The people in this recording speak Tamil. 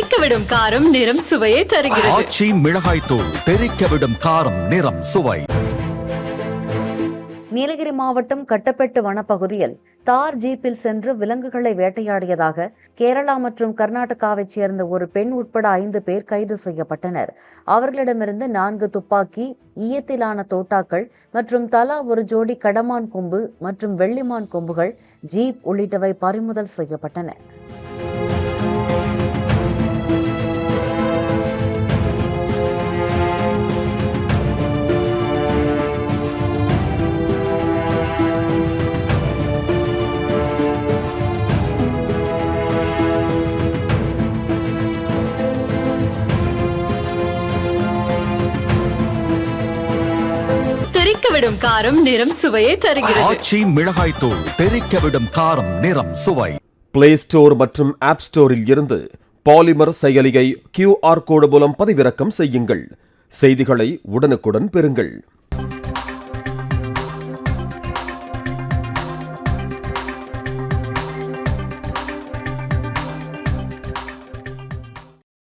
தெறிக்கவிடும் காரம் நிறம் சுவையை தருகிறது. ஆச்சி மிளகாய் தூள் தெறிக்கவிடும் காரம் நிறம் சுவை. நீலகிரி மாவட்டம் கட்டப்பெட்டு வனப்பகுதியில் தார் ஜீப்பில் சென்று விலங்குகளை வேட்டையாடியதாக கேரளா மற்றும் கர்நாடகாவைச் சேர்ந்த ஒரு பெண் உட்பட 5 பேர் கைது செய்யப்பட்டனர். அவர்களிடமிருந்து 4 துப்பாக்கி, ஈயத்திலான தோட்டாக்கள் மற்றும் தலா ஒரு ஜோடி கடமான் கொம்பு மற்றும் வெள்ளிமான் கொம்புகள், ஜீப் உள்ளிட்டவை பறிமுதல் செய்யப்பட்டன. தெறிக்கவிடும் காரம் நிறம் சுவையை தருகிறது. ஆச்சி மிளகாய் தூள் தெறிக்கவிடும் காரம் நிறம் சுவை. பிளே ஸ்டோர் மற்றும் ஆப் ஸ்டோரில் இருந்து பாலிமர் செயலியை QR கோடு மூலம் பதிவிறக்கம் செய்யுங்கள். செய்திகளை உடனுக்குடன் பெறுங்கள்.